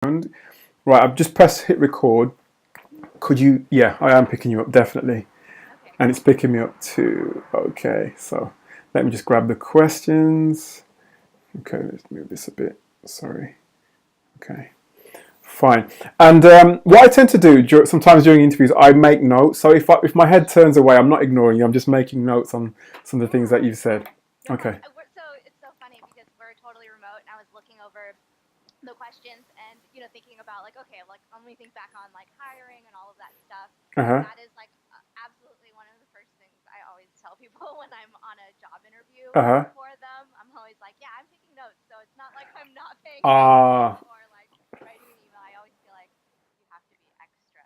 And right, I've just pressed hit record. Could you? Yeah, I am picking you up definitely, Okay, and it's cool. picking me up too. Okay, so let me just grab the questions. Okay, let's move this a bit. Sorry. Okay, fine. And what I tend to do sometimes during interviews, I make notes. So if my head turns away, I'm not ignoring you. I'm just making notes on some of the things that Yeah, you've said. no problem. Okay. So it's so funny because we're totally remote, and I was looking over the questions and thinking about like, okay, like let me think back on like hiring and all of that stuff, Uh and huh. that is like absolutely one of the first things I always tell people when I'm on a job interview Uh huh. for them. I'm always like, yeah, I'm taking notes, so it's not like I'm not paying attention Ah, or like writing an email. I always feel like you have to be extra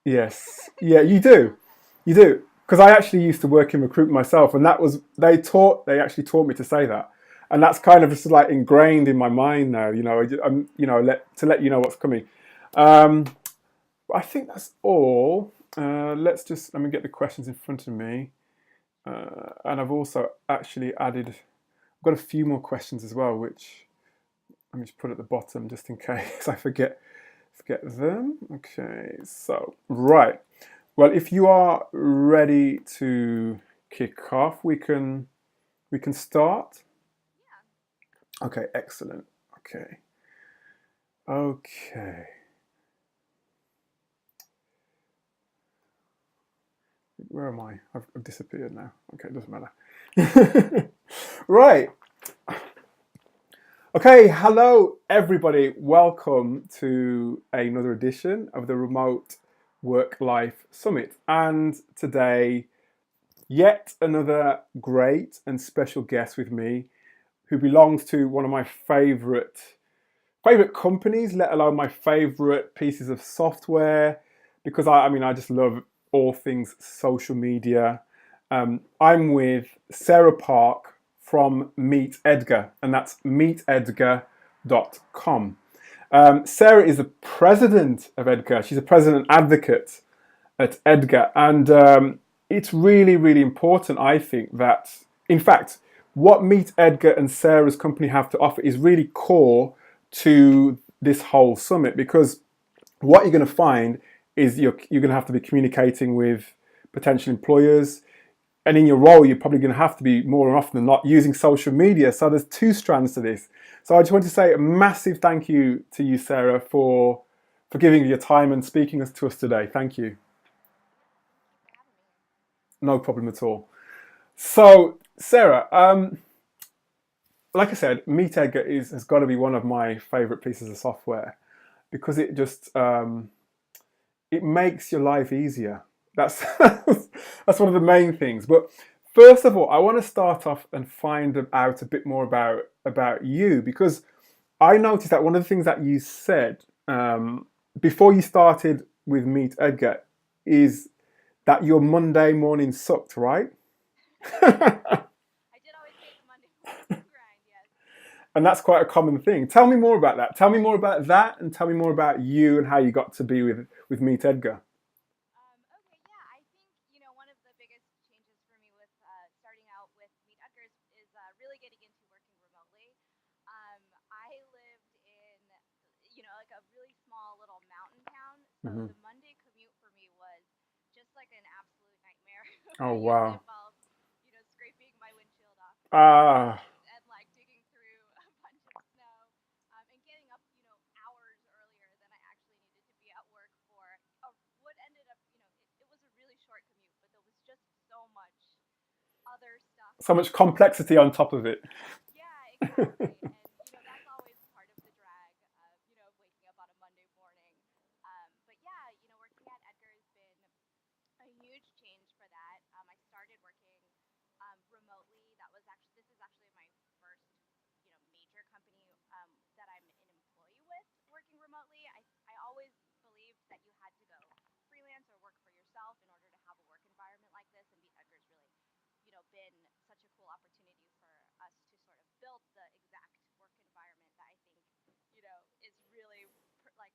yes. Yeah, you do. about that. You do. Because I actually used to work in recruitment myself, and that was they actually taught me to say that, and that's kind of just like ingrained in my mind now. I'm to let you know what's coming. Um, I think that's all. Let me get the questions in front of me, and I've also actually added. I've got a few more questions as well, which let me just put at the bottom just in case I forget them. Okay, so right. Well, if you are ready to kick off, we can start. Yeah. Okay, excellent. Okay. Okay. Where am I? I've disappeared now. Okay, it doesn't matter. Right. Okay, hello everybody. Welcome to another edition of the Remote Work Life Summit. And today, yet another great and special guest with me who belongs to one of my favorite companies, let alone my favorite pieces of software, because I just love all things social media. I'm with Sarah Park from Meet Edgar, and that's meetedgar.com. Sarah is the president of Edgar. She's a president advocate at Edgar, and it's really, really important, I think, that in fact, what Meet Edgar and Sarah's company have to offer is really core to this whole summit, because what you're going to find is you're going to have to be communicating with potential employers, and in your role you're probably going to have to be more often than not using social media. So there's two strands to this. So I just want to say a massive thank you to you, Sarah, for giving your time and speaking to us today. Thank you. Thank you for having me. No problem at all. So, Sarah, like I said, Meet Edgar has got to be one of my favorite pieces of software, because it just it makes your life easier. That's that's one of the main things. But first of all, I want to start off and find out a bit more about you, because I noticed that one of the things that you said before you started with Meet Edgar is that your Monday morning sucked, right? I did always hate the Monday morning grind, yes. And that's quite a common thing. Tell me more about that. Tell me more about that, and tell me more about you and how you got to be with Meet Edgar. Okay, yeah, I think, one of the biggest changes for me with starting out with Meet Edgars is really getting into working remotely. I lived in, like a really small little mountain town, so Hmm. the Monday commute for me was just like an absolute nightmare. Oh It usually wow. involved, scraping my windshield off Ah, and like digging through a bunch of snow, and getting up, hours earlier than I actually needed to be at work for what ended up, it was a really short commute, but there was just so much other stuff so that much complexity on top of it. yeah, exactly. And that's always part of the drag of waking up on a Monday morning. But yeah, working at Edgar has been a huge change for that. I started working remotely. This is actually my first, major company that I'm an employee with working remotely. I always believed that you had to go freelance or work for yourself in order to have a work environment like this. And Meet Edgar's really, been such a cool opportunity for us to sort of build the exact work environment that I think, is really like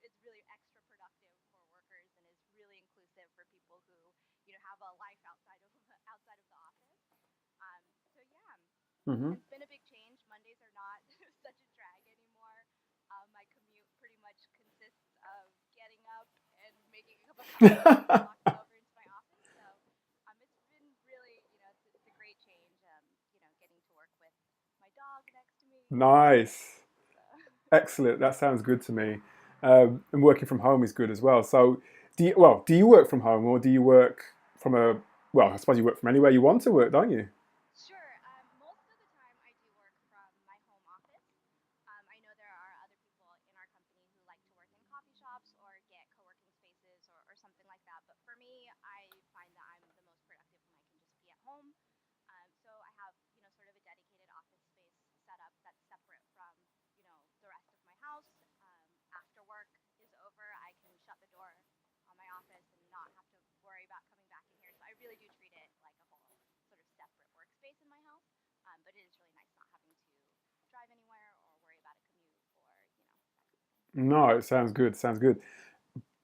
is really extra productive for workers and is really inclusive for people who have a life outside of the office. So yeah, Hmm. it's been a big change. Mondays are not such a drag anymore. My commute pretty much the hallway and then walking over into my office. So it's been really, it's a great change. Getting to work with my dog next to me and Nice. so. Excellent. That sounds good to me. And working from home is good as well. So, do you work from home or do you work from a, well, I suppose you work from anywhere you want to work, don't you? Sure. Most of the time, I do work from my home office. I know there are other people in our company who like to work in coffee shops or get co-working spaces or something like that. But for me, I find that I'm the most productive when I can just be at home. So I have, sort of a dedicated office space set up that's separate from, the rest of my house. After work is over, I can shut the door on my office and not have to worry about coming back in here. So I really do treat it like a whole sort of separate workspace in my house. But it is really nice not having to drive anywhere or worry about a commute or, that kind of thing. No, it sounds good. Sounds good.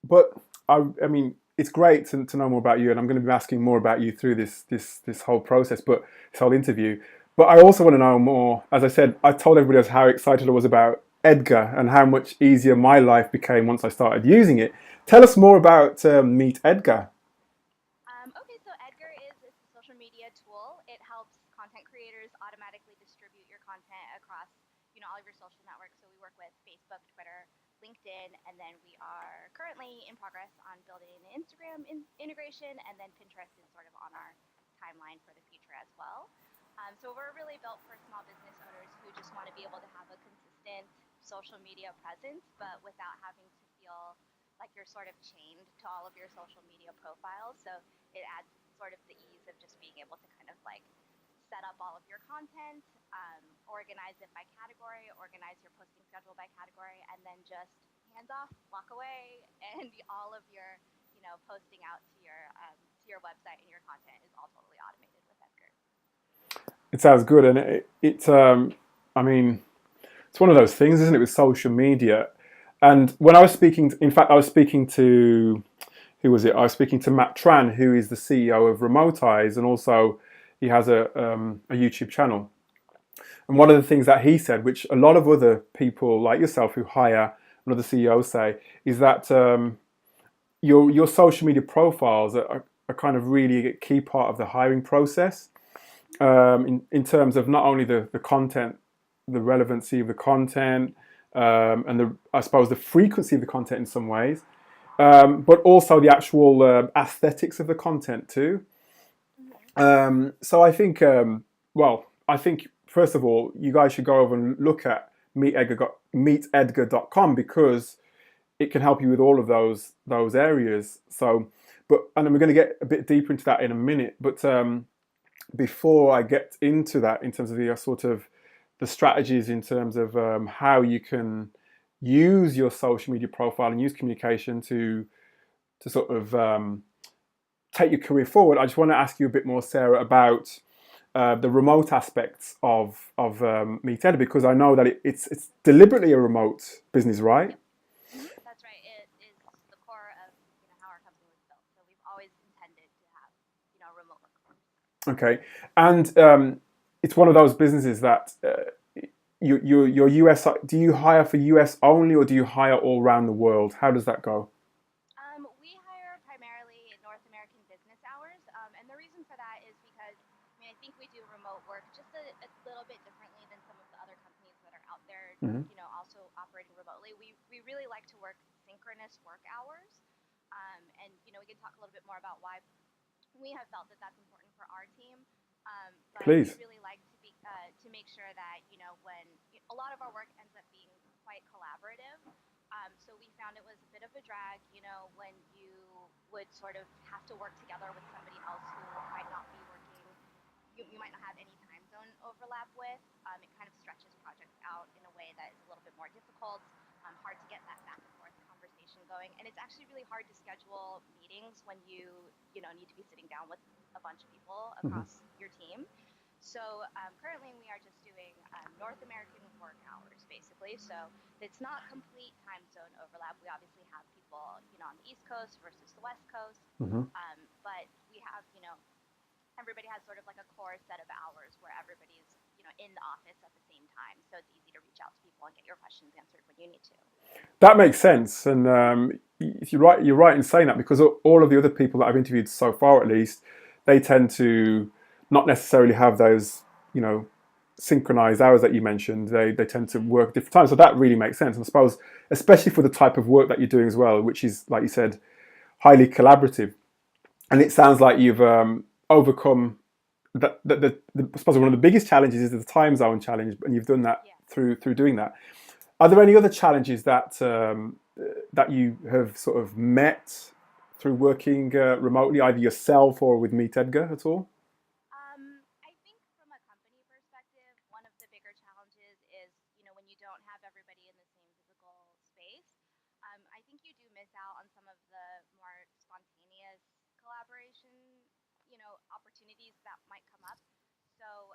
But I mean, it's great to know more about you, and I'm going to be asking more about you through this whole process, but this whole interview. But I also want to know more. As I said, I told everybody else how excited I was about Edgar and how much easier my life became once I started using it. Tell us more about Meet Edgar. Okay, so Edgar is a social media tool. It helps content creators automatically distribute your content across, all of your social networks. So we work with Facebook, Twitter, LinkedIn, and then we are currently in progress on building an Instagram integration, and then Pinterest is sort of on our timeline for the future as well. So we're really built for small business owners who just want to be able to have a consistent social media presence, but without having to feel like you're sort of chained to all of your social media profiles. So it adds sort of the ease of just being able to kind of like set up all of your content, organize it by category, organize your posting schedule by category, and then just hands off, walk away, and all of your posting out to your website and your content is all totally automated with Edgar. It sounds good, and I mean, it's one of those things, isn't it, with social media? And when I was speaking, in fact, I was speaking to, who was it? I was speaking to Matt Tran, who is the CEO of Remote Eyes, and also he has a YouTube channel. And one of the things that he said, which a lot of other people like yourself who hire and other CEOs say, is that your social media profiles are kind of really a key part of the hiring process, in terms of not only the content, the relevancy of the content, and I suppose the frequency of the content in some ways, but also the actual aesthetics of the content too. Mm-hmm. So I think, well, I think first of all, you guys should go over and look at meetedgar.com because it can help you with all of those areas. So, and then we're going to get a bit deeper into that in a minute. But before I get into that, in terms of the sort of the strategies in terms of how you can use your social media profile and use communication to sort of take your career forward, I just want to ask you a bit more, Sarah, about the remote aspects of Meet Ed, because I know that it's deliberately a remote business, right? That's right. It is the core of how our company was built. So we've always intended to have remote workforce. Okay, and it's one of those businesses that your US. Do you hire for US only, or do you hire all around the world? How does that go? We hire primarily North American business hours, and the reason for that is because I think we do remote work just a little bit differently than some of the other companies that are out there, Hmm. also operating remotely. We really like to work synchronous work hours, and we can talk a little bit more about why we have felt that that's important for our team. But we Please. really like to make sure that when a lot of our work ends up being quite collaborative. So we found it was a bit of a drag, when you would sort of have to work together with somebody else who might not be working. You might not have any time zone overlap with. It kind of stretches projects out in a way that is a little bit more difficult. Hard to get that back and forth conversation going, and it's actually really hard to schedule meetings when you need to be sitting down with a bunch of people Hmm. across your team. So currently we are just doing North American work hours basically. So it's not complete time zone overlap. We obviously have people on the East Coast versus the West Coast, Hmm. but we have everybody has sort of like a core set of hours where everybody's in the office at the same time. So it's easy to reach out to people and get your questions answered when you need to. That makes sense, and You're right in saying that, because all of the other people that I've interviewed so far, at least, they tend to not necessarily have those, you know, synchronized hours that you mentioned. They tend to work different times, so that really makes sense. And I suppose, especially for the type of work that you're doing as well, which is, like you said, highly collaborative. And it sounds like you've overcome I suppose one of the biggest challenges is the time zone challenge, and you've done that Yeah. through doing that. Are there any other challenges that you have sort of met through working remotely, either yourself or with Meet Edgar at all? I think from a company perspective, one of the bigger challenges is, when you don't have everybody in the same physical space, I think you do miss out on some of the more spontaneous collaboration, opportunities that might come up. So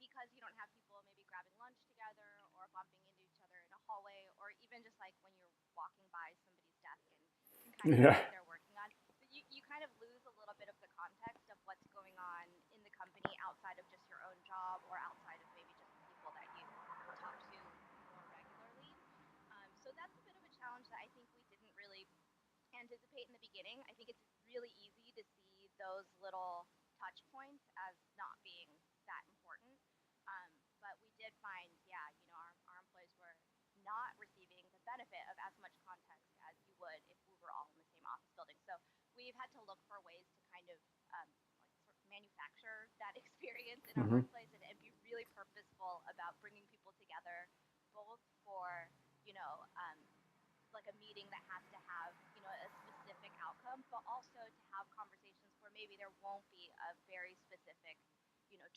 because you don't have people maybe grabbing lunch together or bumping into each other in a hallway, or even just like when you're walking by somebody's desk and can kind of see Yeah. what they're working on, but you kind of lose a little bit of the context of what's going on in the company outside of just your own job, or outside of maybe just the people that you talk to more regularly. So that's a bit of a challenge that I think we didn't really anticipate in the beginning. I think it's really easy to see those little touch points as not being that important. Um, but we did find, yeah, our employees were not receiving the benefit of as much context as you would if we were all in the same office building. So we've had to look for ways to kind of like sort of manufacture that experience in our Hmm. workplace, and be really purposeful about bringing people together, both for, you know, um, like a meeting that has to have, a specific outcome, but also to have conversations where maybe there won't be a very specific,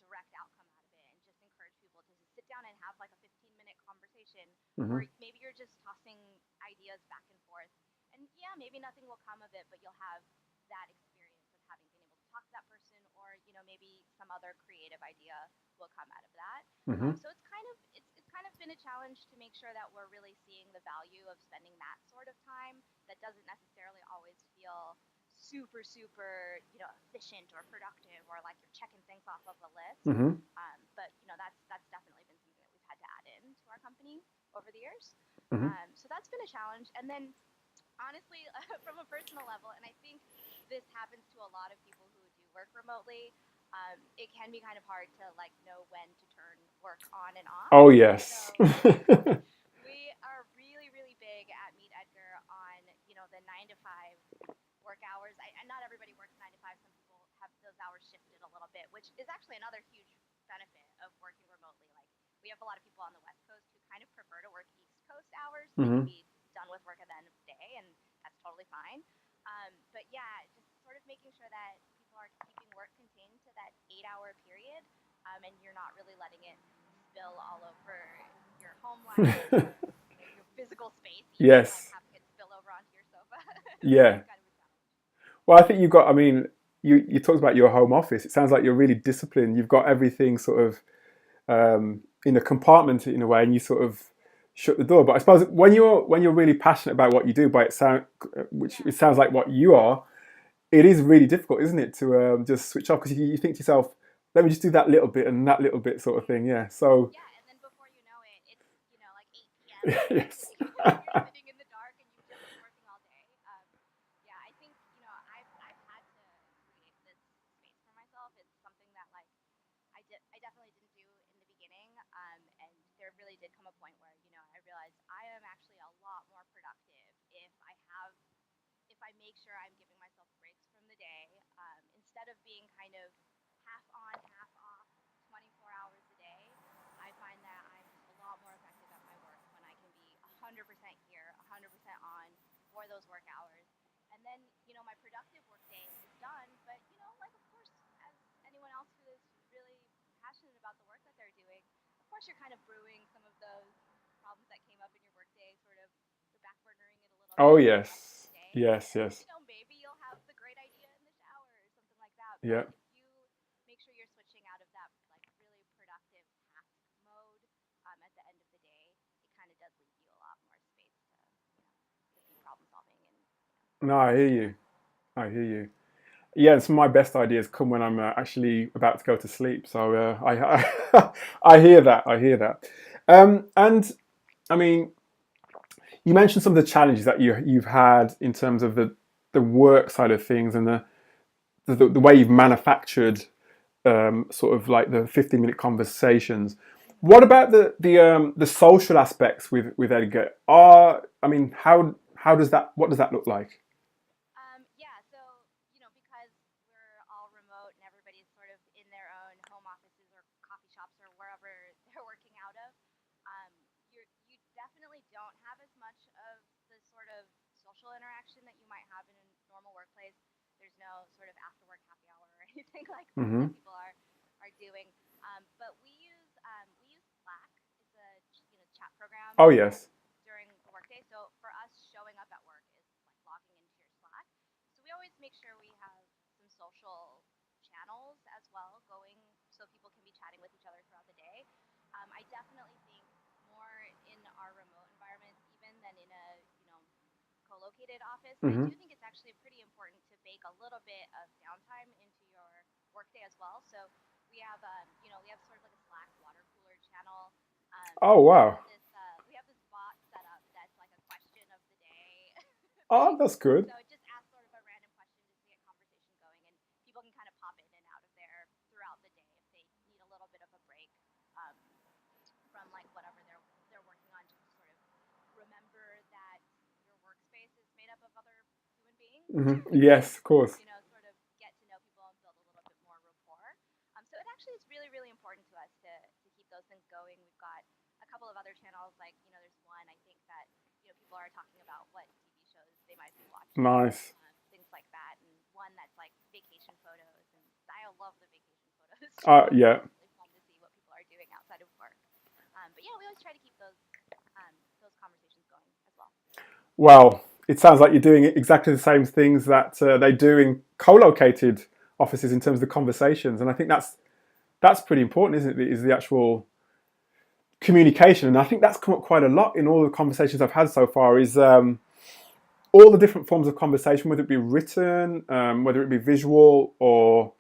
direct outcome out of it, and just encourage people to just sit down and have like a 15-minute conversation, Hmm. or maybe you're just tossing ideas back and forth, and yeah, maybe nothing will come of it, but you'll have that experience of having been able to talk to that person, or maybe some other creative idea will come out of that. Hmm. So it's kind of been a challenge to make sure that we're really seeing the value of spending that sort of time. That doesn't necessarily always feel super super efficient or productive, or like you're checking things off of a list. Hmm. But that's definitely been something that we've had to add in to our company over the years. Hmm. So that's been a challenge. And then honestly, from a personal level, and I think this happens to a lot of people who do work remotely, it can be kind of hard to like know when to turn work on and off. Oh yes. So we are really, really big at Meet Edgar on, the 9 to 5 work hours. And not everybody works 9 to 5. Some people have those hours shifted a little bit, which is actually another huge benefit of working remotely. Like, we have a lot of people on the West Coast who kind of prefer to work East Coast hours so they can Hmm. be done with work at the end of the day, and that's totally fine. But yeah, just sort of making sure that people are keeping work contained to that 8-hour period, and you're not really letting it spill all over your home life, or your physical space, even like Yes. having it spill over onto your sofa, which is Yeah. kind of a challenge. Well, I think you've got. I mean, you talked about your home office. It sounds like you're really disciplined. You've got everything sort of in a compartment in a way, and you sort of shut the door. But I suppose when you're really passionate about what you do, which Yeah. it sounds like what you are, it is really difficult, isn't it, to just switch off, because you think to yourself, let me just do that little bit and that little bit sort of thing. Yeah. So Yeah, and then before you know it, it's like 8 p.m. and you're yes. sitting you're sitting in the dark, and you've just been working all day. Yeah, I think I've had to create this space for myself. It's something that like I definitely didn't do in the beginning, and there really did come a point where I realized I am actually a lot more productive if I make sure I'm giving myself breaks from the day, instead of being kind of half on, half off, 24 hours a day. I find that I'm just a lot more effective at my work when I can be 100% here, 100% on for those work hours. And then, my productive work day is done. But, like, of course, as anyone else who is really passionate about the work that they're doing, of course, you're kind of brewing some of those problems that came up in your work day, sort of you're backburnering it a little Oh bit for the rest of yes. the day. Yes. And, Yes. maybe you'll have the great idea in the shower or something like that. But Yeah. if you make sure you're switching out of that like really productive task mode, at the end of the day, it kind of does leave you a lot more space to be problem solving, and No, I hear do you. that. I hear you. Yeah, and some of my best ideas come when I'm actually about to go to sleep. So I hear that. I hear that. And I mean, You mentioned some of the challenges that you've had in terms of the work side of things and the way you've manufactured sort of like the 15-minute conversations. What about the social aspects with Edgar? I mean, how does that what does that look like? Yeah, so because we're all remote and everybody's sort of in their own home offices or coffee shops or wherever they're working out of, you definitely don't have as much of the sort of social interaction that you might have in a normal workplace. There's no sort of after work happy hour or anything like that Hmm. that people are doing. But we use Slack. It's a chat program Oh yes. during the workday. So for us, showing up at work is like logging into your Slack. So we always make sure we have some social channels as well going so people can be chatting with each other throughout the day. I definitely think more in our remote environments, even than in a co-located office. I Hmm. do think it's actually pretty important to bake a little bit of downtime into your workday as well. So we have sort of like a Slack water cooler channel. Oh wow. We have this bot set up that's like a question of the day Oh, thing. that's good. So it just asks sort of a random question just to get conversation going, and people can kind of pop in and out of there throughout the day if they need a little bit of a break um, from like whatever they're working on, just to sort of remember that your workspace is made up of other human beings Hmm. and Yes, of course. sort of get to know people and build a little bit more rapport. So it actually is really really important to us to keep those things going. We've got a couple of other channels, like there's one I think that people are talking about what TV shows they might be watching, Nice. things like that, and one that's like vacation photos, and I love the vacation photos channel. I think Yeah. it's really fun to see what people are doing outside of work. But yeah, we always try to keep those conversations going as well. Well, it sounds like you're doing exactly the same things that they do in co-located offices in terms of the conversations, and I think that's pretty important, isn't it? Is the actual communication, and I think that's come up quite a lot in all the conversations I've had so far. Is all the different forms of conversation, whether it be written, whether it be visual or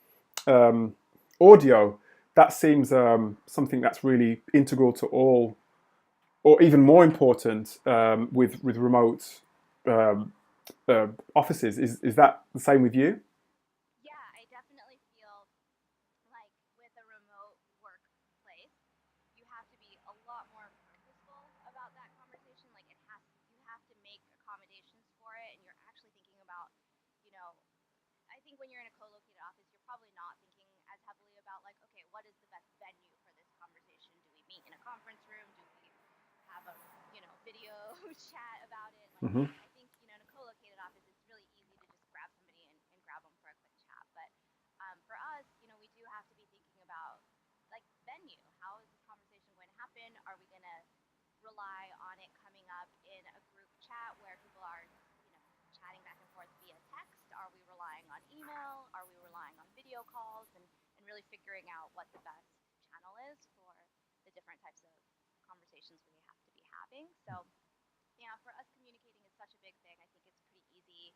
um, audio. That seems something that's really integral to all, or even more important with remote um, offices. Is that the same with you? Yeah, I definitely feel like with a remote workplace, you have to be a lot more purposeful about that conversation. Like you have to make accommodations for it, and you're actually thinking about, you know, I think when you're in a co-located office, you're probably not thinking as heavily about like, okay, what is the best venue for this conversation? Do we meet in a conference room? Do we have a video chat about it? Like, Hmm. I think in a co-located office, it's really easy to just grab somebody and grab them for a quick chat. But for us, we do have to be thinking about like venue. How is this conversation going to happen? Are we going to rely on it coming up in a group chat where people are, chatting back and forth via text? Are we relying on email? Are we relying on video calls? And really figuring out what the best channel is for the different types of conversations we have to be having. So, yeah, for us, communicating is such a big thing. I think it's pretty easy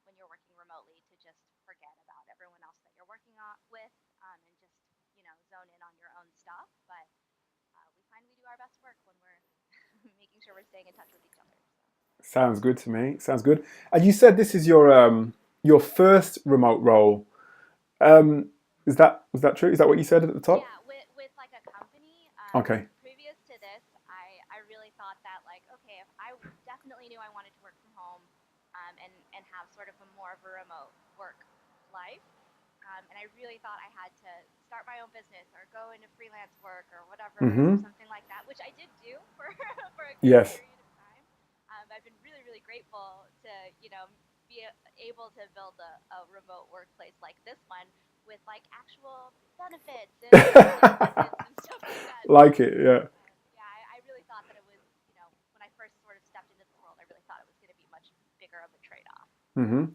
when you're working remotely to just forget about everyone else that you're working with and just, zone in on your own stuff. But we find we do our best work when we're making sure we're staying in touch with each other. So. Sounds good to me. Sounds good. And you said this is your first remote role. Um, was that true? Is that what you said at the top? Yeah, with like a company. Okay. Previous to this, I really thought that like, okay, if I definitely knew I wanted to work from home, and have sort of a more of a remote work life, and I really thought I had to start my own business or go into freelance work or whatever or Hmm. something like that, which I did do for for a good Yes. period of time. I've been really really grateful to be able to build a remote workplace like this one with like actual benefits and benefits and stuff like that. So Like it, yeah. yeah, I really thought that it was, when I first sort of stepped into this world, I really thought it was going to be much bigger of a trade off. Hmm.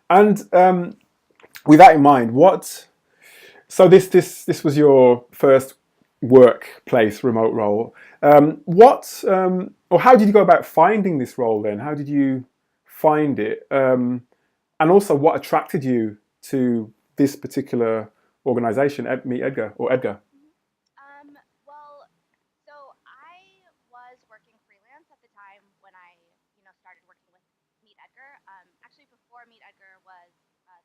And with that in mind, what? So this was your first workplace remote role. Or how did you go about finding this role then? How did you find it? And also, what attracted you to this particular organization, Meet Edgar or Edgar? Mm-hmm. Well, so I was working freelance at the time when Edgar. Actually, before Meet Edgar was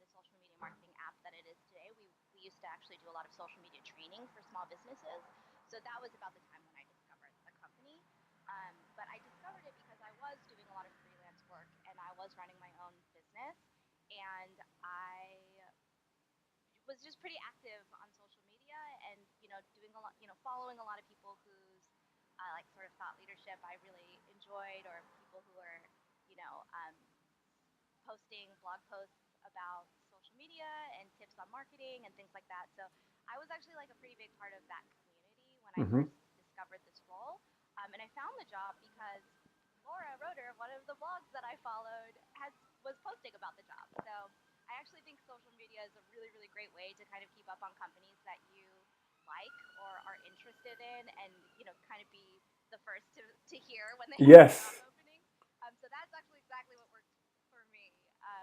the social media marketing app that it is today, we used to actually do a lot of social media training for small businesses. So that was about the time when I discovered the company. But I discovered it because I was doing a lot of freelance work and I was running my own business. And I was just pretty active on social media and doing a lot, following a lot of people whose like sort of thought leadership I really enjoyed, or people who are posting blog posts about social media and tips on marketing and things like that. So I was actually like a pretty big part of that community when I Hmm. first discovered this role. And I found the job because Laura Roeder, one of the blogs that I followed, was posting about the job. So I actually think social media is a really, really great way to kind of keep up on companies that you like or are interested in, and kind of be the first to hear when they have a job Yes. opening. So that's actually exactly what worked for me.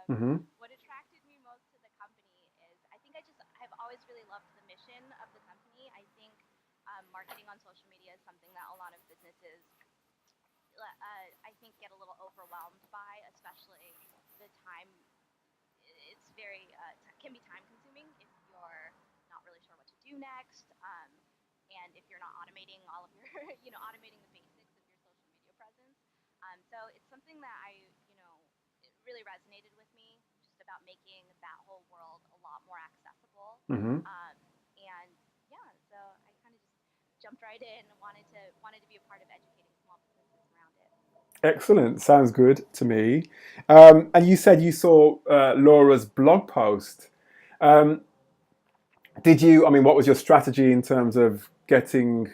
Hmm. What attracted me most to the company is I think I've always really loved the mission of the company. I think marketing on social media is something that a lot of businesses I think get a little overwhelmed by, especially the time. It's very can be time consuming if you're not really sure what to do next, and if you're not automating all of your automating the basics of your social media presence. So it's something that it really resonated with me, just about making that whole world a lot more accessible. Hmm. um, and yeah, so I kind of just jumped right in and wanted to be a part of educating small businesses around it. Excellent. Sounds good to me. And you said you saw Laura's blog post. Um, did you? I mean, what was your strategy in terms of getting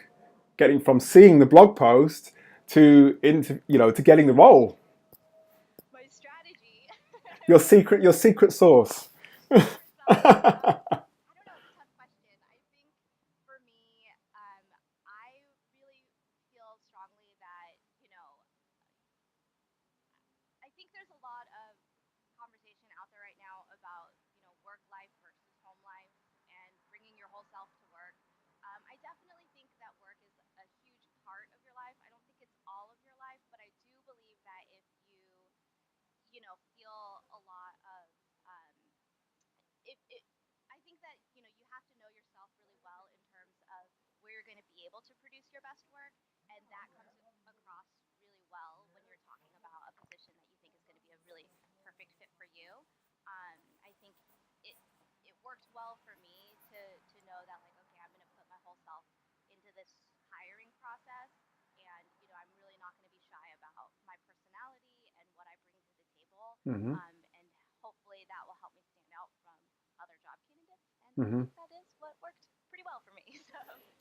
from seeing the blog post to into to getting the role? My strategy was Your secret sauce. secret sauce. I don't know. It's a tough question. I think for me, I really feel strongly that I think there's a lot of conversation out there right now about work life versus home life and bringing your whole self to work. I definitely think that work is a huge part of your life. I don't think it's all of your life, but I do believe that if feel a lot of um, it I think that you have to know yourself really well in terms of where you're going to be able to produce your best work, and that comes across really well when you're talking about a position that you think is going to be a really perfect fit for you. I think it it worked well for me to know that, like, okay, I'm going to put my whole self into this hiring process, and I'm really not going to be shy about my personality and what I bring to the table. Hmm. And hopefully that will help me stand out from other job candidates. And I Hmm. think that is what worked pretty well for me. So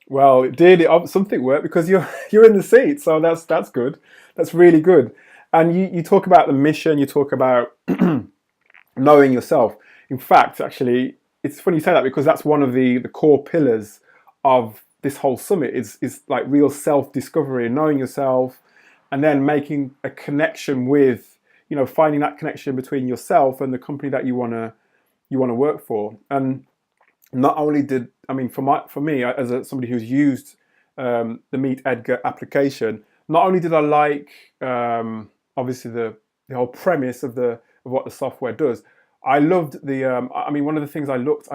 Well, it did. Something worked because you're you're in the seat, so that's good. That's really good. And you talk about the mission. You talk about knowing yourself. In fact, actually, it's funny you say that because that's one of the core pillars of this whole summit is like real self discovery, knowing yourself, and then making a connection with finding that connection between yourself and the company that you want to work for. And not only did I mean for me as somebody who's used the Meet Edgar application, not only did I like obviously the whole premise of what the software does, I loved I mean, one of the things I looked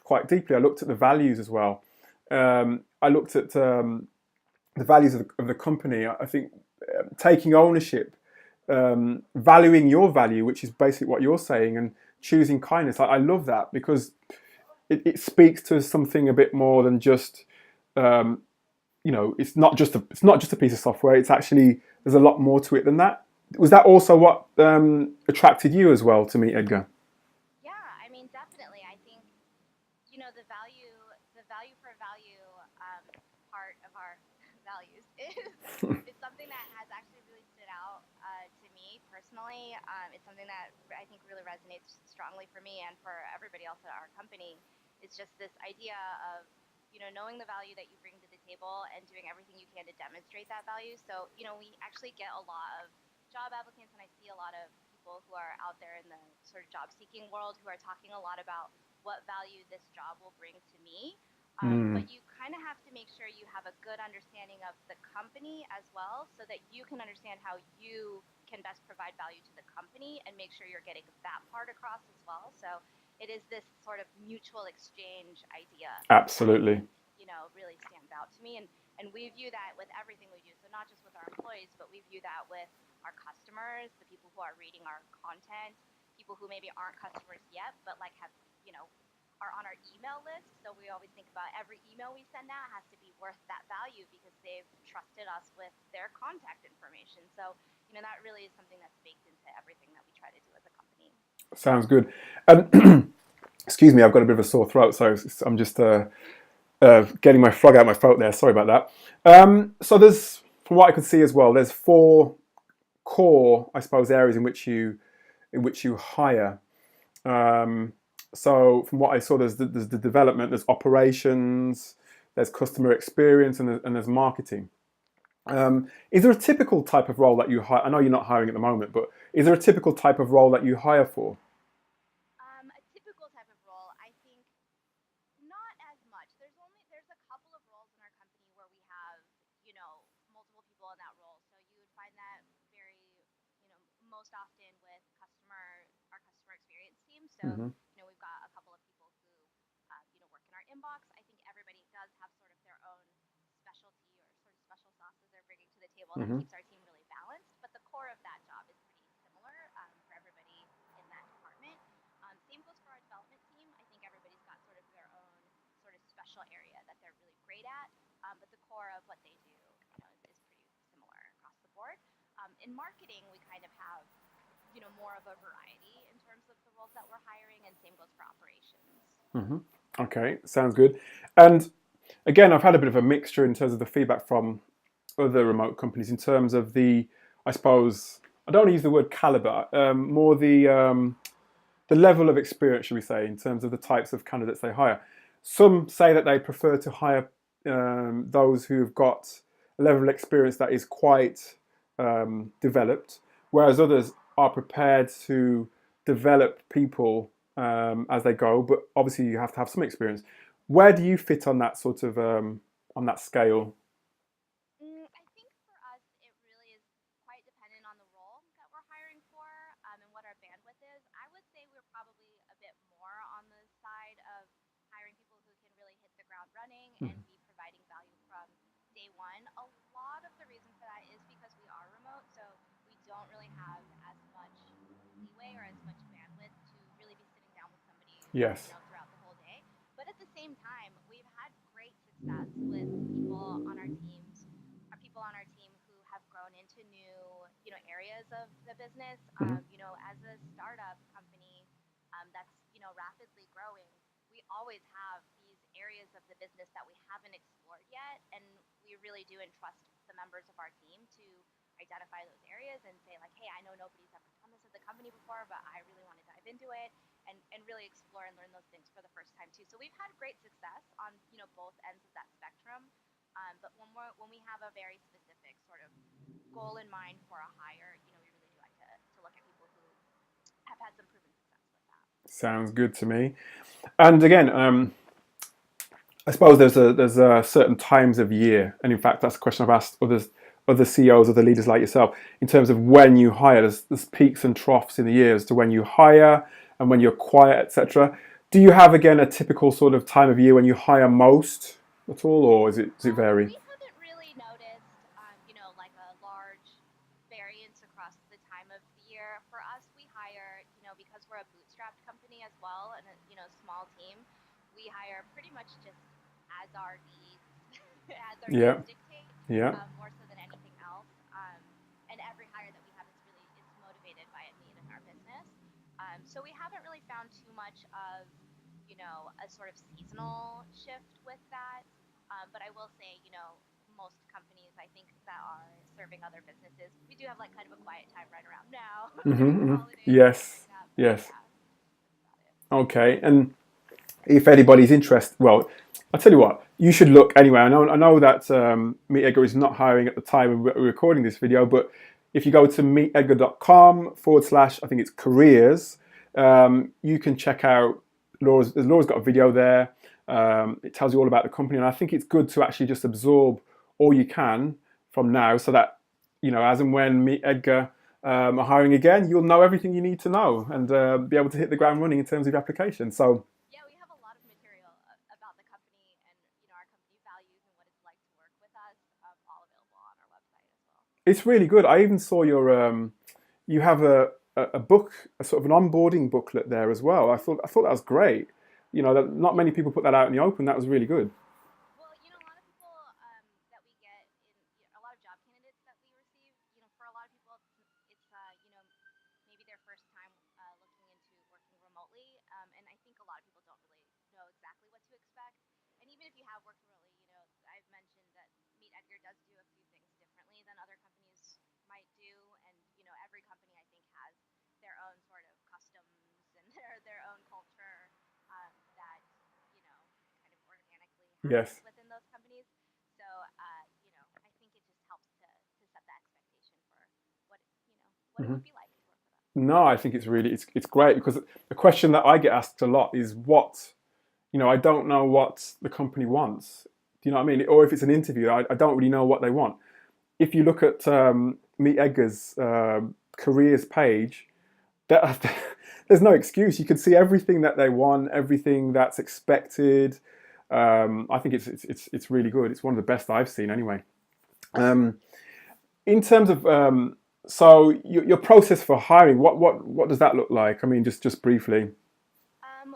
quite deeply. I looked at the values as well. I looked at the values of the company. I think taking ownership, valuing your value, which is basically what you're saying, and choosing kindness. I love that because it speaks to something a bit more than just um, it's not just a piece of software. It's actually there's a lot more to it than that. Was that also what attracted you as well to meet Edgar? yeah, I mean, definitely. I think the value for value part of our values is something that has actually really stood out to me personally. It's something that I think really resonates strongly for me and for everybody else at our company. It's just this idea of knowing the value that you bring to the table and doing everything you can to demonstrate that value. So we actually get a lot of job applicants, and I see a lot of people who are out there in the sort of job seeking world who are talking a lot about what value this job will bring to me. Mm. But you kind of have to make sure you have a good understanding of the company as well, so that you can understand how you can best provide value to the company and make sure you're getting that part across as well. So it is this sort of mutual exchange idea that I Absolutely. think, really stands out to me. And we view that with everything we do. So not just with our employees, but we view that with our customers, the people who are reading our content, people who maybe aren't customers yet, but like have, are on our email list. So we always think about every email we send out has to be worth that value because they've trusted us with their contact information. So, that really is something that's baked into everything that we try to do as a company. Sounds good. Excuse me, I've got a bit of a sore throat, so I'm just getting my frog out of my throat there. Sorry about that. So there's, from what I could see as well, there's 4 core, I suppose, areas in which you hire. So from what I saw, there's the development, there's operations, there's customer experience, and there's marketing. Is there a typical type of role that you hire? I know you're not hiring at the moment, but is there a typical type of role that you hire for? A typical type of role, I think, not as much. There's a couple of roles in our company where we have, multiple people in that role. So you would find that very, most often with our customer experience team. So, Hmm. we've got a couple of people who, work in our inbox. I think everybody does have sort of their own specialty or sort of special sauces they're bringing to the table that Hmm. keeps our team really balanced. But the core of that job is pretty similar for everybody in that department. Same goes for our development team. I think everybody's got sort of their own sort of special area that they're really great at. But the core of what they do, is pretty similar across the board. In marketing, we kind of have, more of a variety in terms of the roles that we're hiring, and same goes for operations. Hmm. Okay, sounds good. And again, I've had a bit of a mixture in terms of the feedback from other remote companies in terms of the, I suppose, I don't want to use the word caliber, more the level of experience, should we say, in terms of the types of candidates they hire. Some say that they prefer to hire those who've got a level of experience that is quite developed, whereas others are prepared to develop people as they go. But obviously, you have to have some experience. Where do you fit on that sort of on that scale? I think for us, it really is quite dependent on the role that we're hiring for and what our bandwidth is. I would say we're probably a bit more on the side of hiring people who can really hit the ground running and be providing value from day one. A lot of the reason for that is because we are remote, so we don't really have as much leeway or as much bandwidth to really be sitting down with somebody, Yes. throughout the whole day. But at the same time, we've had great success with people on our teams, our people on our team who have grown into new, areas of the business. Hmm. As a startup company that's, rapidly growing, we always have these areas of the business that we haven't explored yet, and we really do entrust the members of our team to identify those areas and say like, hey, I know nobody's ever done this at the company before, but I really want to dive into it and really explore and learn those things for the first time too. So we've had great success on, both ends of that spectrum. But when we have a very specific sort of goal in mind for a hire, we really do like to look at people who have had some proven success with that. Sounds good to me. And again, I suppose there's certain times of year, and in fact, that's a question I've asked other CEOs, other leaders like yourself, in terms of when you hire. There's peaks and troughs in the year as to when you hire and when you're quiet, etc. Do you have again a typical sort of time of year when you hire most at all, or does it vary? We haven't really noticed, like a large variance across the time of the year. For us, we hire, because we're a bootstrapped company as well and a, small team, we hire pretty much just as our needs, as our Yeah, needs dictate, yeah. more so than anything else. And every hire that we have is really, it's motivated by a need in our business. So we haven't really found too much of, a sort of seasonal shift with that. But I will say, most companies I think that are serving other businesses, we do have like kind of a quiet time right around now Hmm. with the Hmm. holidays and things Yes, like that. But yes. yeah, that's about it. Okay, and if anybody's interested, well, I'll tell you what, you should look anyway. I know that Meet Edgar is not hiring at the time of recording this video, but if you go to meetedgar.com/, I think it's careers, you can check out Laura's got a video there. It tells you all about the company, and I think it's good to actually just absorb all you can from now so that, as and when Meet Edgar are hiring again, you'll know everything you need to know and be able to hit the ground running in terms of your application. So Yeah, we have a lot of material about the company and our company values and what it's like to work with us, all available on our website as well. it's really good. I even saw you have a book, a sort of an onboarding booklet there as well. I thought that was great. You know, that not many people put that out in the open. That was really good. Well, a lot of people that we get a lot of job candidates that we receive, for a lot of people, it's maybe their first time looking into working remotely. And I think a lot of people don't really know exactly what to expect. And even if you have worked remotely, I've mentioned that Meet Edgar does do a few things differently than other companies might do. And, every company I think has their own sort of customs and their own culture that, kind of organically happens Yes. within those companies. So, I think it just helps to set the expectation for what, what it Hmm. would be like to work with us. No, I think it's great because the question that I get asked a lot is what, I don't know what the company wants. Do you know what I mean? Or if it's an interview, I don't really know what they want. If you look at Meet Edgar's careers page, that, there's no excuse. You can see everything that they want, everything that's expected. I think it's really good. It's one of the best I've seen anyway. Um, in terms of so your process for hiring, what does that look like? I mean, just briefly.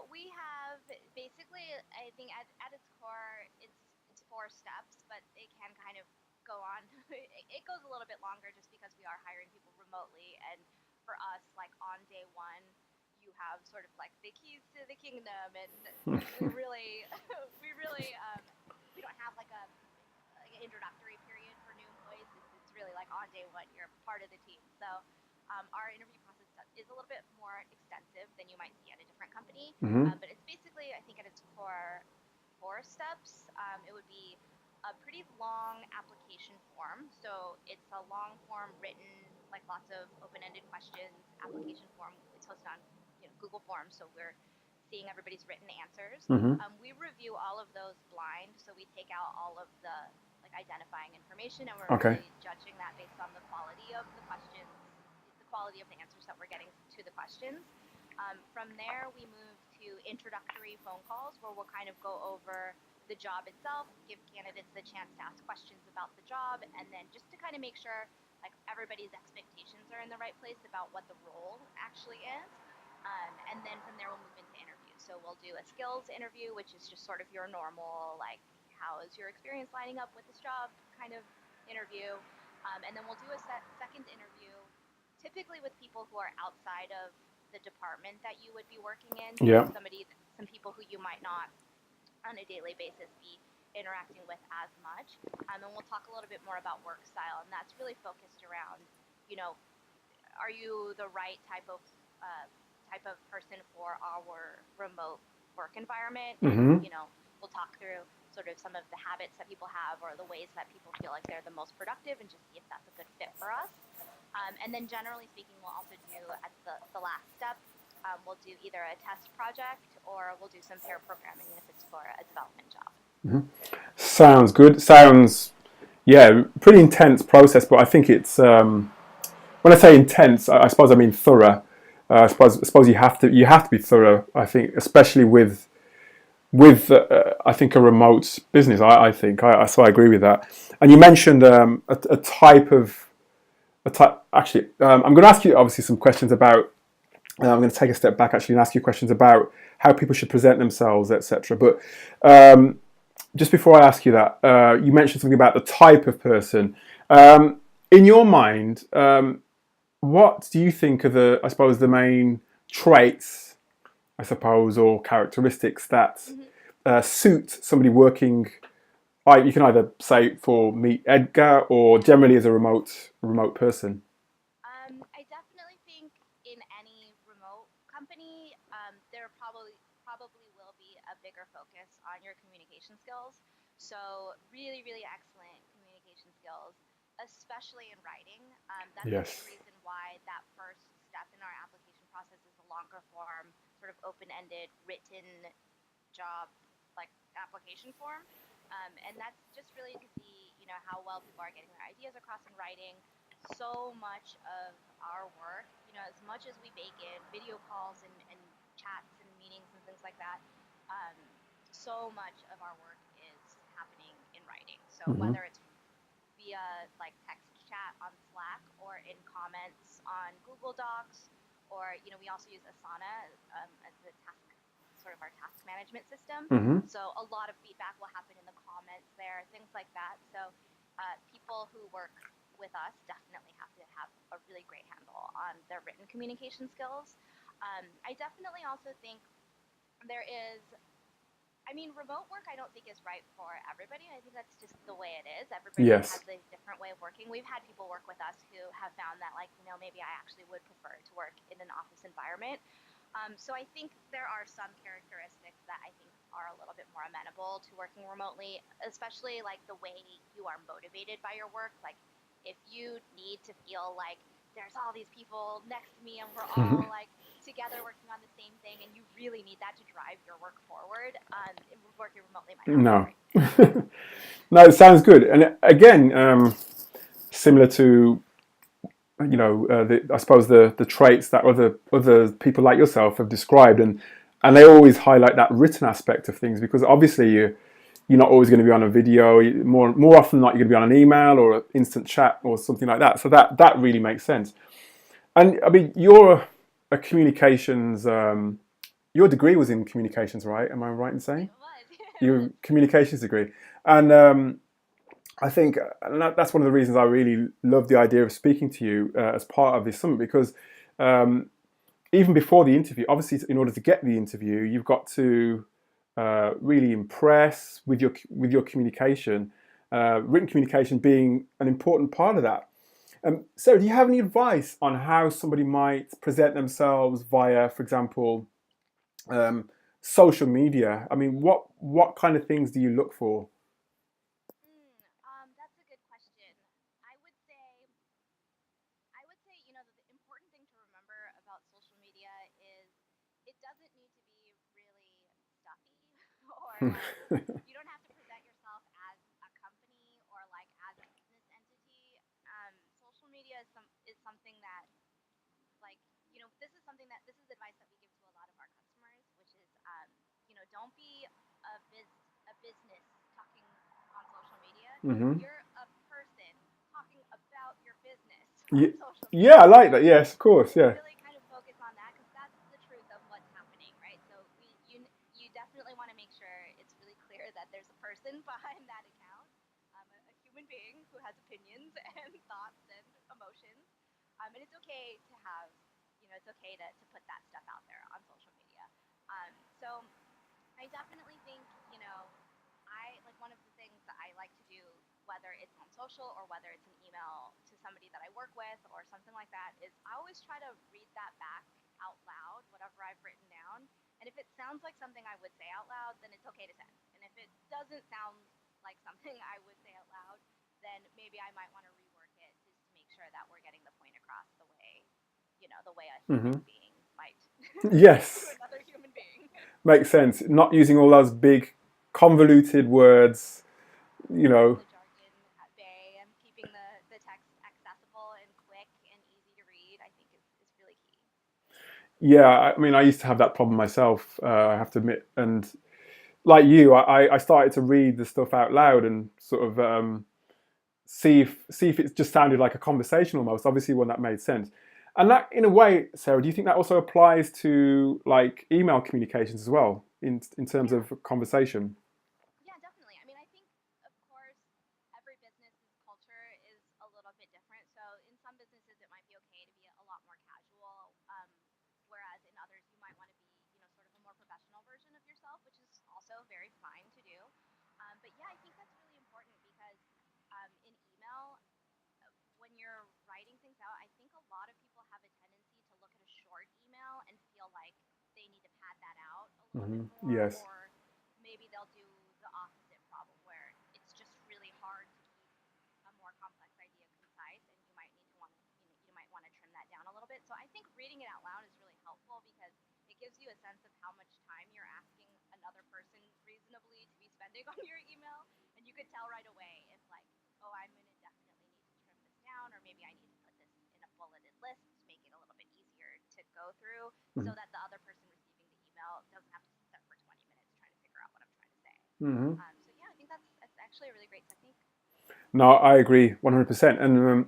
We have basically, I think at its core, it's four steps, but it can kind of go on. It goes a little bit longer just because we are hiring people remotely, and for us, like on day one, you have sort of like the keys to the kingdom, and we're really, we don't have like an introductory period for new employees. It's really like on day one, you're part of the team. So our interview process is a little bit more extensive than you might see at a different company, Hmm. but it's basically, I think, at its core, four steps. It would be a pretty long application form. So it's a long form written, like lots of open-ended questions. Application form. It's hosted on Google Forms, so we're seeing everybody's written answers. Hmm. We review all of those blind, so we take out all of the like identifying information, and we're Okay. really judging that based on the quality of the questions, the quality of the answers that we're getting to the questions. From there, we move to introductory phone calls where we'll kind of go over the job itself, give candidates the chance to ask questions about the job, and then just to kind of make sure like everybody's expectations are in the right place about what the role actually is. And then from there, we'll move into interviews. So we'll do a skills interview, which is just sort of your normal, like, how is your experience lining up with this job kind of interview. And then we'll do a second interview, typically with people who are outside of the department that you would be working in. So Yeah. some people who you might not on a daily basis be interacting with as much. And we'll talk a little bit more about work style, and that's really focused around, you know, are you the right type of person for our remote work environment? And Hmm. we'll talk through sort of some of the habits that people have or the ways that people feel like they're the most productive, and just see if that's a good fit for us. And then generally speaking, we'll also do at the last step, we'll do either a test project or we'll do some pair programming if it's for a development job. Sounds good. Sounds, yeah, pretty intense process, but I think it's when I say intense, I suppose I mean thorough. I suppose you have to be thorough. I think, especially with I think a remote business. I think so. I agree with that. And you mentioned a type of a type. Actually, I'm going to ask you obviously some questions about. I'm going to take a step back actually and ask you questions about how people should present themselves, etc. But just before I ask you that, you mentioned something about the type of person. In your mind, what do you think are I suppose, the main traits, I suppose, or characteristics that Mm-hmm. suit somebody working? You can either say for Meet Edgar or generally as a remote person. I definitely think in any remote company, there probably will be a bigger focus on your communication skills. So really, really excellent communication skills, especially in writing. That's a big Yes. reason why that first step in our application process is a longer form, sort of open-ended, written job like application form. And that's just really to see, how well people are getting their ideas across in writing. so much of our work, as much as we bake in video calls and chats and meetings and things like that, um, so much of our work is happening in writing. So Hmm. whether it's via like text chat on Slack or in comments on Google Docs, or we also use Asana as the task, sort of our task management system. Hmm. So a lot of feedback will happen in the comments there, things like that. So people who work with us definitely have to have a really great handle on their written communication skills. I definitely also think there is, I mean, remote work I don't think is right for everybody. I think that's just the way it is. Everybody has Yes. a different way of working. We've had people work with us who have found that, like, maybe I actually would prefer to work in an office environment. So I think there are some characteristics that I think are a little bit more amenable to working remotely, especially like the way you are motivated by your work. Like, if you need to feel like there's all these people next to me and we're all like together working on the same thing, and you really need that to drive your work forward, working remotely might not be the No. right fit. No, it sounds good. And again, similar to I suppose the traits that other people like yourself have described, and they always highlight that written aspect of things because obviously you're not always going to be on a video. More often than not, you're going to be on an email or an instant chat or something like that. So that really makes sense. And I mean, a communications. Your degree was in communications, right? Am I right in saying It was. It your was. communications degree? And I think that's one of the reasons I really love the idea of speaking to you as part of this summit because um, even before the interview, obviously, in order to get the interview, you've got to really impress with your communication, written communication being an important part of that. So, do you have any advice on how somebody might present themselves via, for example, um, social media? I mean, what kind of things do you look for? That's a good question. I would say I would say, the important thing to remember about social media is it doesn't need to be really stuffy or like you don't have to present yourself as a company or like as a business entity. Social media is something that, like, this is advice that we give to a lot of our customers, which is don't be a business talking on social media. Hmm. You're a person talking about your business on Yeah, social yeah, I media. like that. Yes, of So course. Yeah. really kind of focus on that because that's the truth of what's happening, right? So you definitely want to make sure it's really clear that there's a person behind that account, a human being who has opinions and thoughts and emotions. And it's okay to have, it's okay to put that stuff out there on social media. So I definitely think, I like one of the things that I like to do, whether it's on social or whether it's an email to somebody that I work with or something like that, is I always try to read that back out loud, whatever I've written down. And if it sounds like something I would say out loud, then it's okay to send. And if it doesn't sound like something I would say out loud, then maybe I might want to rework it just to make sure that we're getting the point across the way a human Hmm. being might to Yes, another human being. makes sense. Not using all those big, convoluted words. You Keeping know. the jargon at bay and keeping the text accessible and quick and easy to read, I think is really key. Yeah, I mean, I used to have that problem myself. I have to admit, and like you, I started to read the stuff out loud and sort of see if it just sounded like a conversation almost. Obviously, one that made sense. And that, in a way, Sarah, do you think that also applies to like email communications as well, in terms Yeah, of conversation? yeah, definitely. I mean, I think, of course, every business's culture is a little bit different. So in some businesses, it might be okay to be a lot more casual, whereas in others, you might want to be, sort of a more professional version of yourself, which is also very fine to do. But yeah, I think that's really important because in email, when you're writing things out, I think a lot of people have a tendency to look at a short email and feel like they need to pad that out a little bit Hmm. more, Yes. or maybe they'll do the opposite problem where it's just really hard to keep a more complex idea concise, and you might want to trim that down a little bit. So I think reading it out loud is really helpful because it gives you a sense of how much time you're asking another person reasonably to be spending on your email, and you could tell right away if, like, oh, I'm going to definitely need to trim this down down, or maybe I need to put this in a bulleted list to make it a little bit easier to go through so that the other person receiving the email doesn't have to sit there for 20 minutes trying to figure out what I'm trying to say. Mm-hmm. So yeah, I think that's actually a really great technique. No, I agree 100%. And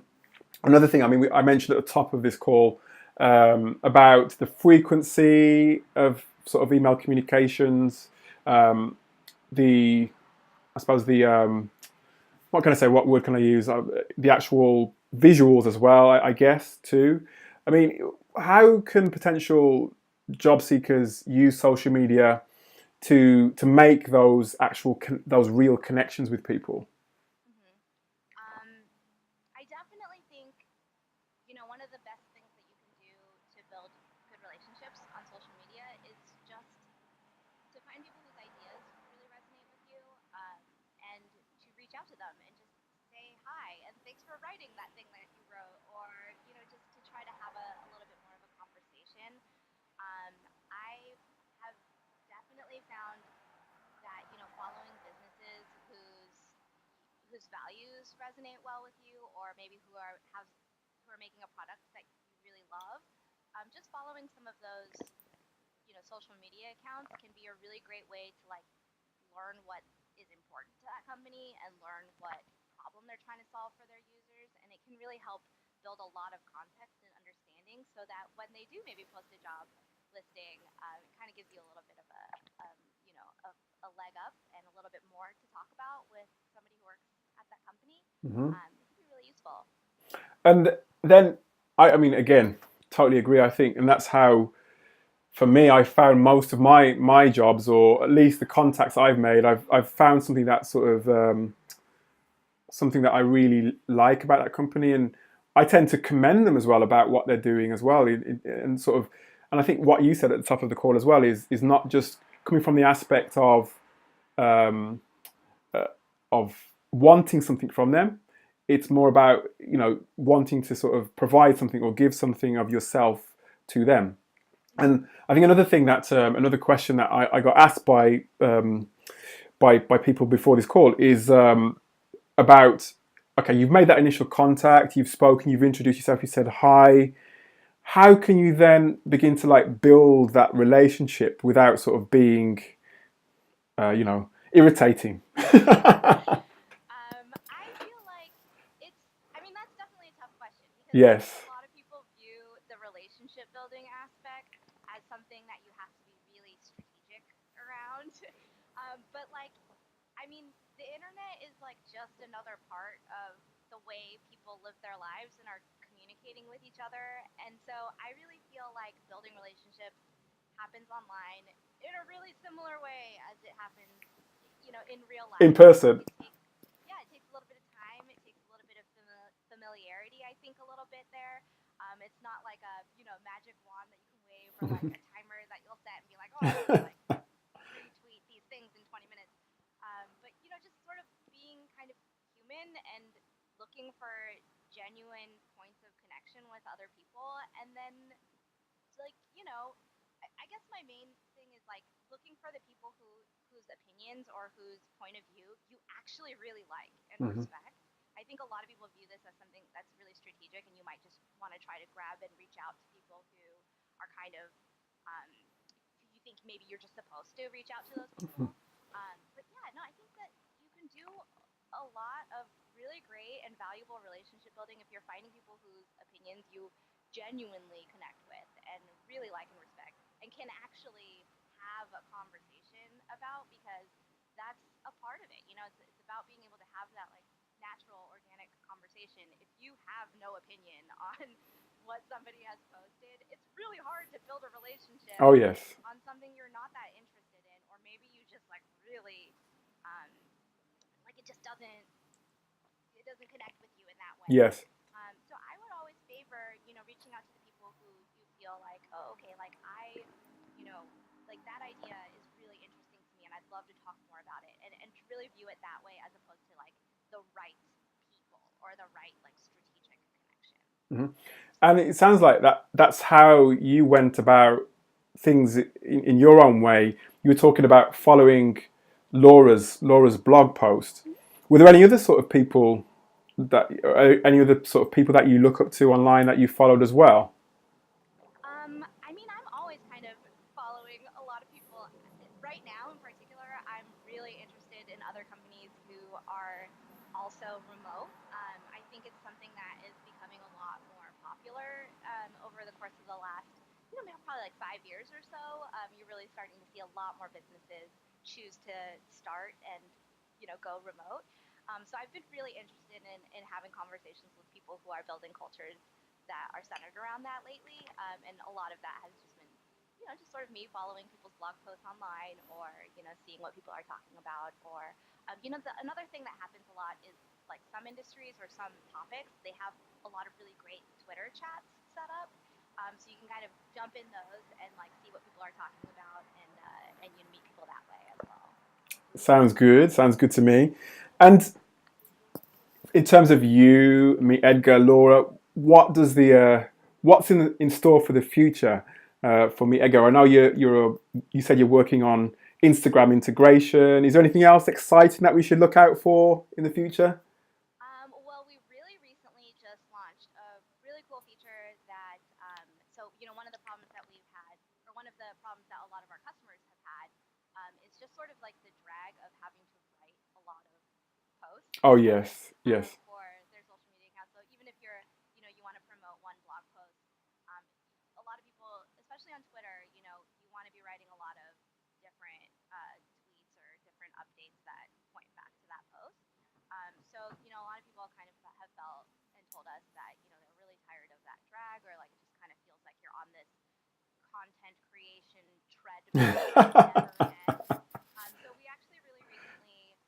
another thing, I mean, I mentioned at the top of this call about the frequency of sort of email communications, the, I suppose what can I say? What word can I use? The actual visuals as well, I guess, too. I mean, how can potential job seekers use social media to make those those real connections with people? hmm I definitely think one of the best things that you can do to build good relationships on social media is just to find people whose ideas really resonate with you, and to reach out to them and just say hi and thanks for writing that thing that you wrote, or just to try to have a little bit more of a conversation. um, I have definitely found that following businesses whose values resonate well with you, or maybe who are making a product that you really love, just following some of those social media accounts can be a really great way to like learn what is important to that company and learn what problem they're trying to solve for their users, and it can really help build a lot of context and understanding so that when they do maybe post a job listing, it kind of gives you a little bit of um, a leg up and a little bit more to talk about with somebody who works at that company. Mm-hmm. It can be really useful. And then, I mean, again, totally agree. I think, and that's how, for me, I found most of my jobs, or at least the contacts I've made. I've found something that sort of something that I really like about that company, and I tend to commend them as well about what they're doing as well, and sort of, and I think what you said at the top of the call as well is not just coming from the aspect um, of wanting something from them. It's more about wanting to sort of provide something or give something of yourself to them. And I think another thing that another question that I got asked by people before this call is about, okay, you've made that initial contact, you've spoken, you've introduced yourself, you said hi. How can you then begin to like build that relationship without sort of being, irritating? I feel like I mean, that's definitely a tough question because I think Yes. a lot of people view the relationship building aspect as something that you have to be really strategic around. But like, I mean, the internet is like just another part of the way people live their lives and are communicating with each other. And so I really feel like building relationships happens online in a really similar way as it happens, in real In life. person. Yeah, it takes a little bit of time. It takes a little bit of familiarity, I think, a little bit there. It's not like a magic wand that you can wave, or like a timer that you'll set and be like, oh, I have to like retweet these things in 20 minutes. But just sort of being kind of human and looking for genuine points of connection with other people, and then like I guess my main thing is like looking for the people whose opinions or whose point of view you actually really like and Hmm. respect. I think a lot of people view this as something that's really strategic, and you might just want to try to grab and reach out to people who are kind of um, who you think maybe you're just supposed to reach out to those people. But yeah, no, I think that you can do a lot of really great and valuable relationship building if you're finding people whose opinions you genuinely connect with and really like and respect, and can actually have a conversation about, because that's a part of it. It's about being able to have that like natural organic conversation. If you have no opinion on what somebody has posted, it's really hard to build a relationship Oh yes. on something you're not that interested in, or maybe you just like really um, like it doesn't connect with you in that way. Yes. So I would always favor, reaching out to the people who you feel like, oh, okay, like you know, like that idea is really interesting to me, and I'd love to talk more about it, and to really view it that way as opposed to like the right people or the right like strategic connection. Hmm. And it sounds like that's how you went about things in your own way. You were talking about following Laura's blog post. Were there any other sort of people that any other sort of people that you look up to online that you followed as well? I mean, I'm always kind of following a lot of people. Right now, in particular, I'm really interested in other companies who are also remote. I think it's something that is becoming a lot more popular over the course of the last, maybe probably like 5 years or so. You're really starting to see a lot more businesses choose to start and, go remote. So I've been really interested in having conversations with people who are building cultures that are centered around that lately. And a lot of that has just been, just sort of me following people's blog posts online or, seeing what people are talking about. Or, another thing that happens a lot is like some industries or some topics, they have a lot of really great Twitter chats set up. So you can kind of jump in those and like see what people are talking about and you meet people that way as well. Sounds good. Sounds good to me. And in terms of you, me, Edgar, Laura, what's in store for the future for me, Edgar? I know you said you're working on Instagram integration. Is there anything else exciting that we should look out for in the future? Well, we really recently just launched a really cool feature that, one of the problems that we've had, or one of the problems that a lot of our customers have had, is just sort of like the drag of having to write a lot of posts Oh yes, yes. for their social media accounts. So even if you want to promote one blog post, um, a lot of people, especially on Twitter, you want to be writing a lot of different tweets or different updates that point back to that post. So, a lot of people kind of have felt and told us that, they're really tired of that drag or like it just kind of feels like you're on this content creation treadmill that never ends. So we actually really recently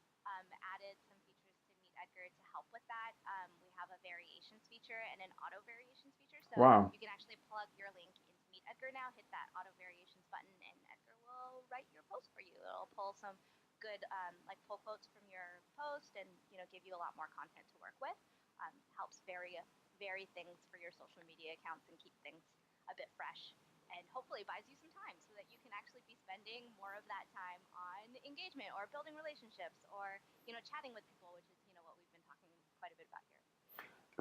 added some features to Meet Edgar to help with that. We have a variations feature and an auto variations feature. So Wow. you can actually plug your link into Meet Edgar now, hit that auto variations button, and Edgar will write your post for you. It'll pull some good like pull quotes from your post and give you a lot more content to work with. Helps vary things for your social media accounts and keep things a bit fresh and hopefully buys you some time so that you can actually be spending more of that time on engagement or building relationships or chatting with people, which is what we've been talking quite a bit about here.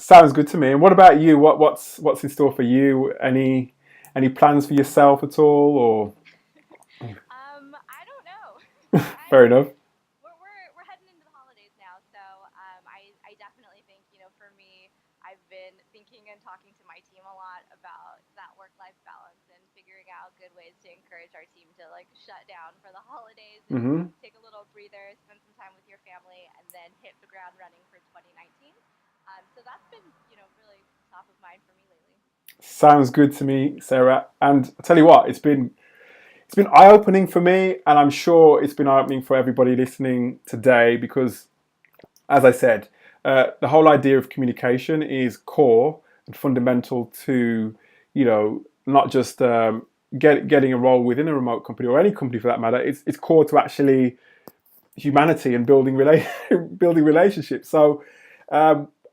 Sounds good to me. And what about you? What's in store for you? Any plans for yourself at all? Or I don't know. fair enough. We're heading into the holidays now, so I definitely think for me, I've been thinking and talking to my team a lot about that work-life balance and figuring out good ways to encourage our team to like shut down for the holidays and Hmm. take a little breather, spend some time with your family, and then hit the ground running for 2019. So that's been really top of mind for me lately. Sounds good to me, Sarah. And I tell you what, it's been eye opening for me, and I'm sure it's been eye opening for everybody listening today because, as I said, the whole idea of communication is core and fundamental to, not just getting a role within a remote company or any company for that matter. It's core to actually humanity and building relationships. So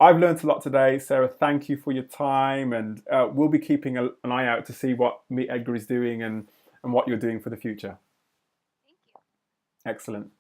I've learned a lot today, Sarah. Thank you for your time, and we'll be keeping an eye out to see what Meet Edgar is doing and what you're doing for the future. Thank you. Excellent.